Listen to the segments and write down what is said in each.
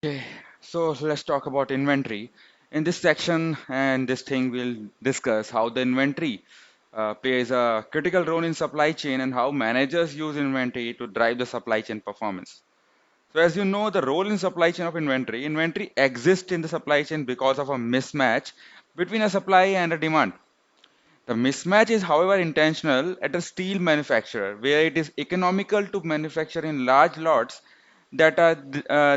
Okay, so let's talk about inventory. In this section and this thing, we'll discuss how the inventory plays a critical role in supply chain and how managers use inventory to drive the supply chain performance. So, as you know, the role in supply chain of inventory exists in the supply chain because of a mismatch between a supply and a demand. The mismatch is, however, intentional at a steel manufacturer, where it is economical to manufacture in large lots that are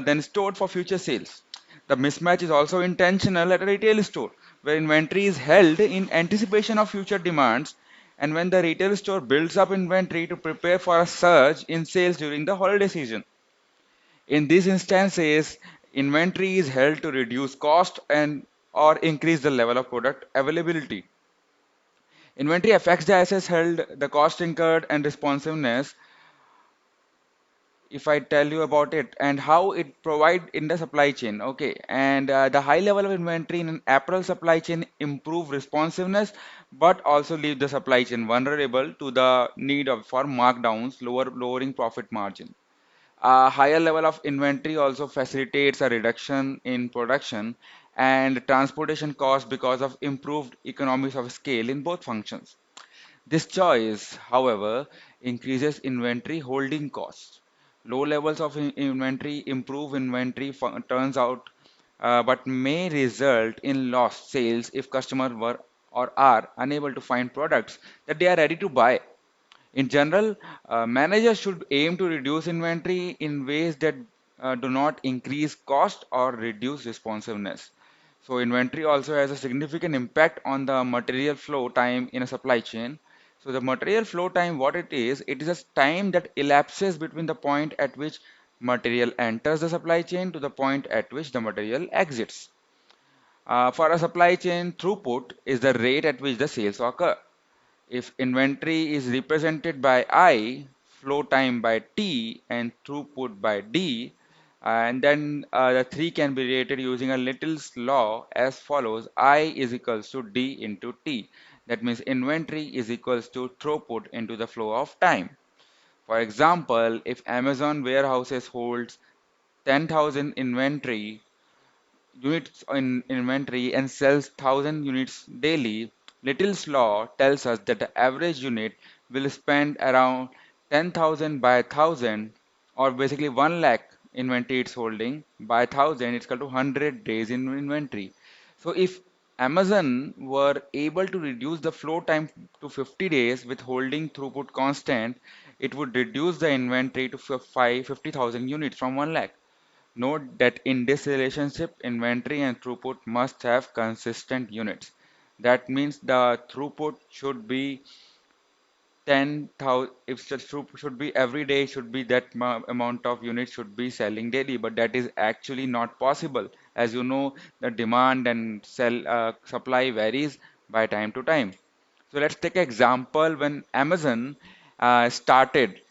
then stored for future sales. The mismatch is also intentional at a retail store, where inventory is held in anticipation of future demands, and when the retail store builds up inventory to prepare for a surge in sales during the holiday season. In these instances, inventory is held to reduce cost and or increase the level of product availability. Inventory affects the assets held, the cost incurred, and responsiveness. If I tell you about it and how it provide in the supply chain, okay, and the high level of inventory in an apparel supply chain improve responsiveness, but also leave the supply chain vulnerable to the need of for markdowns, lowering profit margin. A higher level of inventory also facilitates a reduction in production and transportation costs because of improved economies of scale in both functions. This choice, however, increases inventory holding costs. Low levels of inventory improve inventory turns out, but may result in lost sales if customers were or are unable to find products that they are ready to buy. In general, managers should aim to reduce inventory in ways that do not increase cost or reduce responsiveness. So, inventory also has a significant impact on the material flow time in a supply chain. So, the material flow time, what it is a time that elapses between the point at which material enters the supply chain to the point at which the material exits. For a supply chain, throughput is the rate at which the sales occur. If inventory is represented by I, flow time by T, and throughput by D, and then the three can be rated using a Little's law as follows: I is equals to D into T. That means inventory is equals to throughput into the flow of time. For example, if Amazon warehouses holds 10,000 units in inventory and sells 1000 units daily, Little's law tells us that the average unit will spend around 10,000 by 1000, or basically 1 lakh inventory it's holding by 1000, it's equal to 100 days in inventory. So if Amazon were able to reduce the flow time to 50 days with holding throughput constant, it would reduce the inventory to 50,000 units from 1 lakh. Note that in this relationship, inventory and throughput must have consistent units. That means the throughput should be 10,000. If the throughput should be every day, should be that amount of units should be selling daily, but that is actually not possible. As you know, the demand and supply varies by time to time. So let's take an example when Amazon started.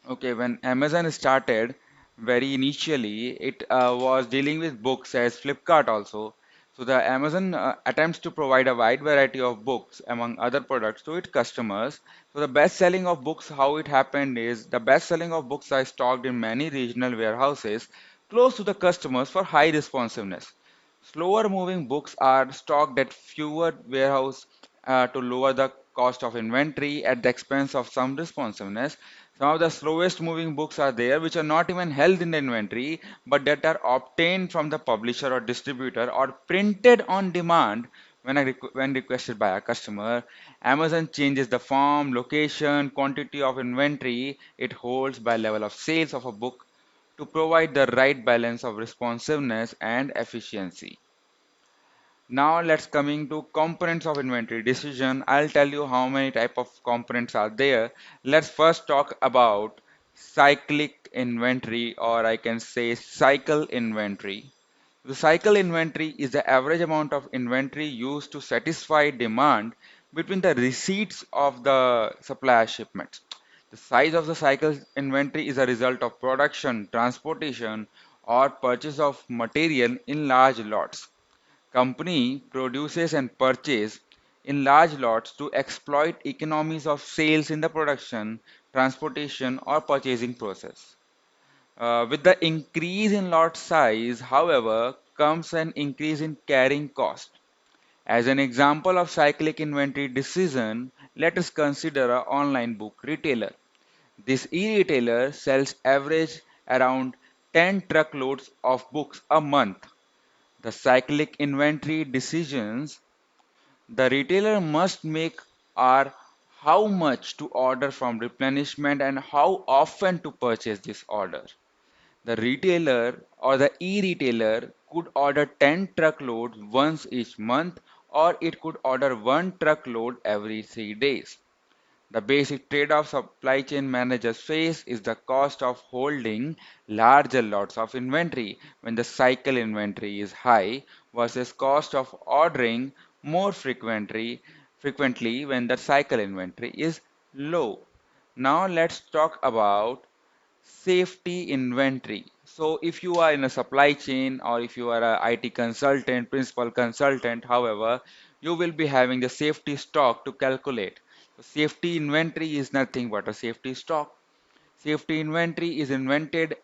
Okay, when Amazon started very initially, it was dealing with books as Flipkart also. So the Amazon attempts to provide a wide variety of books among other products to its customers. So the best selling of books, how it happened is the best selling of books are stocked in many regional warehouses close to the customers for high responsiveness. Slower moving books are stocked at fewer warehouses to lower the cost of inventory at the expense of some responsiveness. Some of the slowest moving books are there which are not even held in the inventory but that are obtained from the publisher or distributor or printed on demand when requested by a customer. Amazon changes the form, location, quantity of inventory it holds by level of sales of a book to provide the right balance of responsiveness and efficiency. Now let's coming to components of inventory decision. I'll tell you how many type of components are there. Let's first talk about cyclic inventory, or I can say cycle inventory. The cycle inventory is the average amount of inventory used to satisfy demand between the receipts of the supplier shipments. The size of the cycle inventory is a result of production, transportation, or purchase of material in large lots. Company produces and purchase in large lots to exploit economies of sales in the production, transportation, or purchasing process. With the increase in lot size, however, comes an increase in carrying cost. As an example of cyclic inventory decision, let us consider an online book retailer. This e-retailer sells average around 10 truckloads of books a month. The cyclic inventory decisions the retailer must make are how much to order from replenishment and how often to purchase this order. The retailer or the e-retailer could order 10 truckloads once each month, or it could order one truckload every 3 days. The basic trade-off supply chain managers face is the cost of holding larger lots of inventory when the cycle inventory is high versus cost of ordering more frequently when the cycle inventory is low. Now let's talk about safety inventory. So if you are in a supply chain or if you are a IT consultant, principal consultant, however, you will be having the safety stock to calculate. So safety inventory is nothing but a safety stock. Safety inventory is invented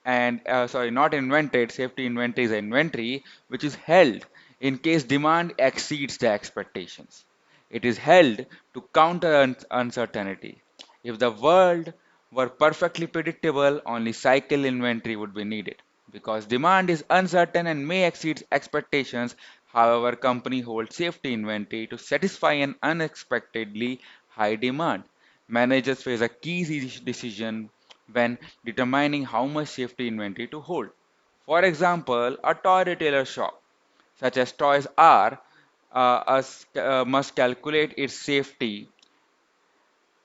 and sorry, not invented, safety inventory is inventory which is held in case demand exceeds the expectations. It is held to counter uncertainty. If the world were perfectly predictable, only cycle inventory would be needed. Because demand is uncertain and may exceed expectations, however, company holds safety inventory to satisfy an unexpectedly high demand. Managers face a key decision when determining how much safety inventory to hold. For example, a toy retailer shop, such as Toys R must calculate its safety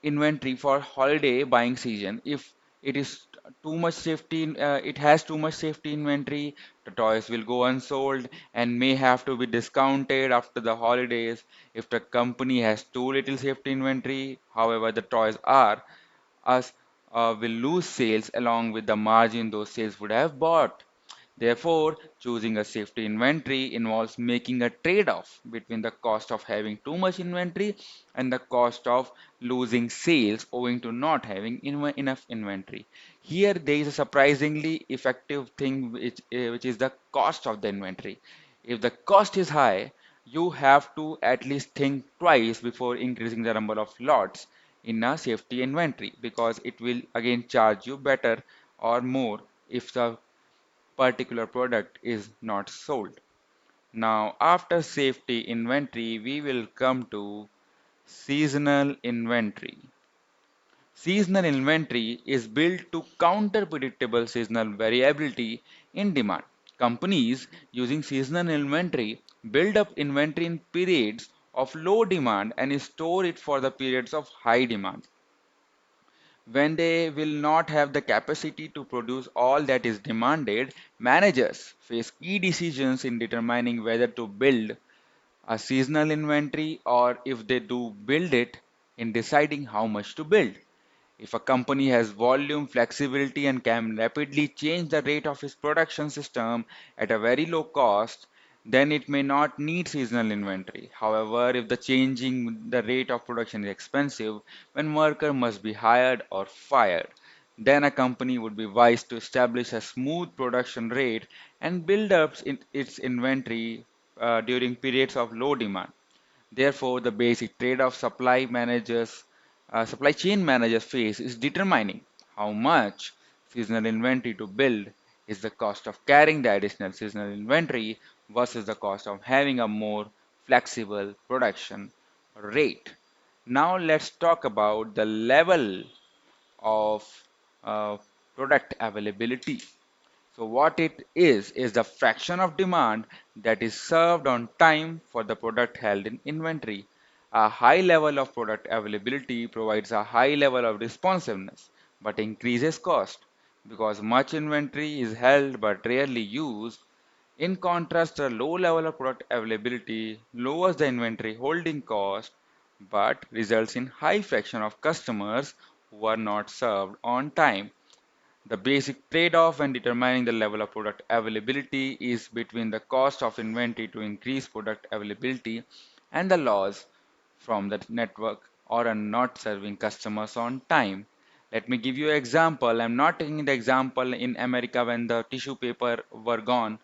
inventory for holiday buying season. If it is too much it has too much safety inventory, the toys will go unsold and may have to be discounted after the holidays. If the company has too little safety inventory, however, the toys are us will lose sales along with the margin those sales would have bought. Therefore, choosing a safety inventory involves making a trade-off between the cost of having too much inventory and the cost of losing sales owing to not having enough inventory. Here, there is a surprisingly effective thing which is the cost of the inventory. If the cost is high, you have to at least think twice before increasing the number of lots in a safety inventory because it will again charge you better or more if the particular product is not sold. Now, after safety inventory, we will come to seasonal inventory. Seasonal inventory is built to counter predictable seasonal variability in demand. Companies using seasonal inventory build up inventory in periods of low demand and store it for the periods of high demand. When they will not have the capacity to produce all that is demanded, managers face key decisions in determining whether to build a seasonal inventory or if they do build it in deciding how much to build. If a company has volume flexibility and can rapidly change the rate of its production system at a very low cost, then it may not need seasonal inventory. However, if the changing the rate of production is expensive, when worker must be hired or fired, then a company would be wise to establish a smooth production rate and build up its inventory during periods of low demand. Therefore, the basic trade-off supply chain managers face is determining how much seasonal inventory to build is the cost of carrying the additional seasonal inventory versus the cost of having a more flexible production rate. Now let's talk about the level of uh, product availability. So what it is the fraction of demand that is served on time for the product held in inventory. A high level of product availability provides a high level of responsiveness but increases cost because much inventory is held but rarely used. In contrast, a low level of product availability lowers the inventory holding cost but results in high fraction of customers who are not served on time. The basic trade-off when determining the level of product availability is between the cost of inventory to increase product availability and the loss from the network or are not serving customers on time. Let me give you an example. I'm not taking the example in America when the tissue paper were gone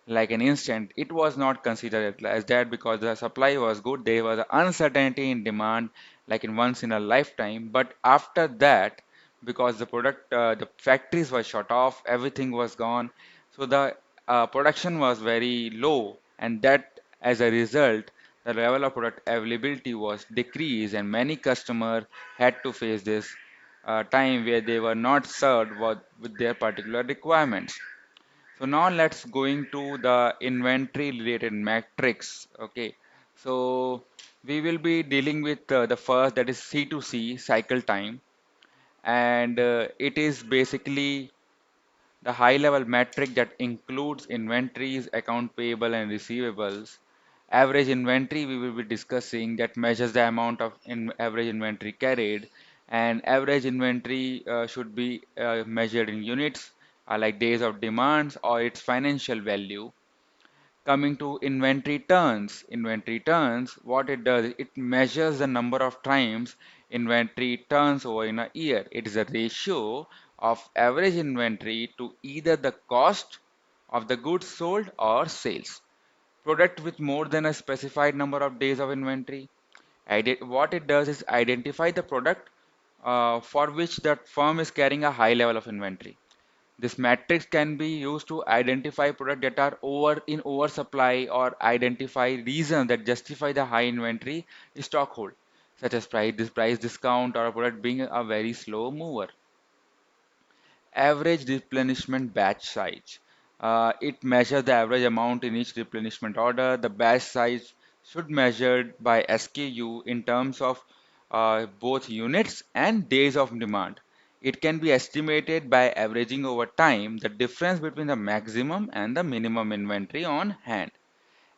like an instant. It was not considered as that because the supply was good. There was uncertainty in demand like in once in a lifetime. But after that, because the factories were shut off, everything was gone. So the production was very low, and that as a result, the level of product availability was decreased, and many customers had to face this time where they were not served with their particular requirements. So now let's going to the inventory related metrics. Okay, so we will be dealing with the first, that is C2C, cycle time, and it is basically the high level metric that includes inventories, account payable and receivables. Average inventory we will be discussing, that measures the amount of average inventory carried, and average inventory should be measured in units like days of demands or its financial value. Coming to inventory turns, what it does, it measures the number of times inventory turns over in a year. It is a ratio of average inventory to either the cost of the goods sold or sales. Product with more than a specified number of days of inventory. What it does is identify the product for which that firm is carrying a high level of inventory. This matrix can be used to identify products that are oversupply or identify reasons that justify the high inventory stock hold, such as price discount or a product being a very slow mover. Average replenishment batch size. It measures the average amount in each replenishment order. The batch size should measured by SKU in terms of both units and days of demand. It can be estimated by averaging over time the difference between the maximum and the minimum inventory on hand.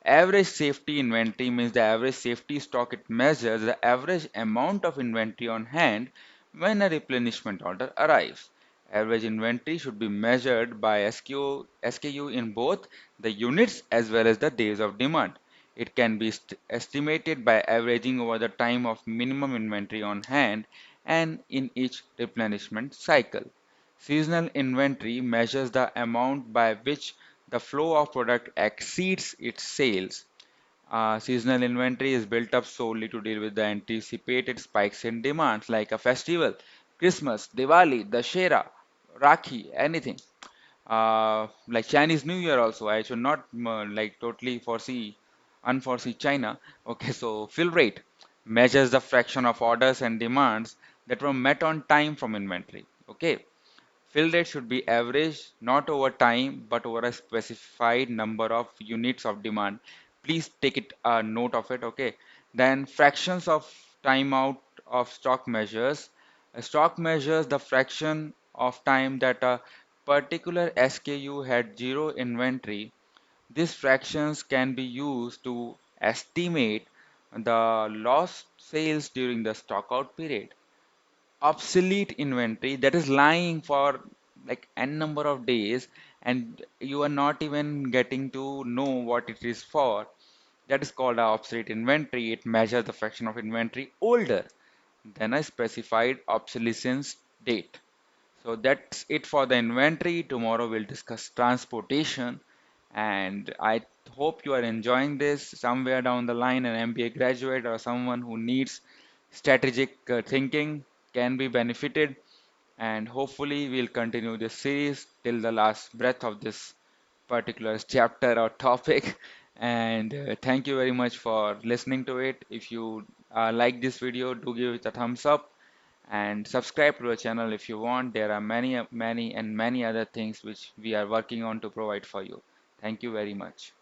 Average safety inventory means the average safety stock. It measures the average amount of inventory on hand when a replenishment order arrives. Average inventory should be measured by SKU in both the units as well as the days of demand. It can be estimated by averaging over the time of minimum inventory on hand and in each replenishment cycle. Seasonal inventory measures the amount by which the flow of product exceeds its sales. Seasonal inventory is built up solely to deal with the anticipated spikes in demands like a festival, Christmas, Diwali, Dashera, Rakhi, anything. Like Chinese New Year also, I should not like totally unforesee China. Okay, so fill rate measures the fraction of orders and demands that were met on time from inventory. Okay, fill rate should be average, not over time, but over a specified number of units of demand. Please take it a note of it, okay? Then fractions of timeout of stock measures. A stock measures the fraction of time that a particular SKU had zero inventory. These fractions can be used to estimate the lost sales during the stockout period. Obsolete inventory, that is lying for like n number of days and you are not even getting to know what it is for, that is called a obsolete inventory. It measures the fraction of inventory older than a specified obsolescence date. So that's it for the inventory. Tomorrow we'll discuss transportation, and I hope you are enjoying this. Somewhere down the line, an MBA graduate or someone who needs strategic thinking can be benefited, and hopefully we'll continue this series till the last breath of this particular chapter or topic. And thank you very much for listening to it. If you like this video, do give it a thumbs up and subscribe to the channel if you want. There are many, many, and many other things which we are working on to provide for you. Thank you very much.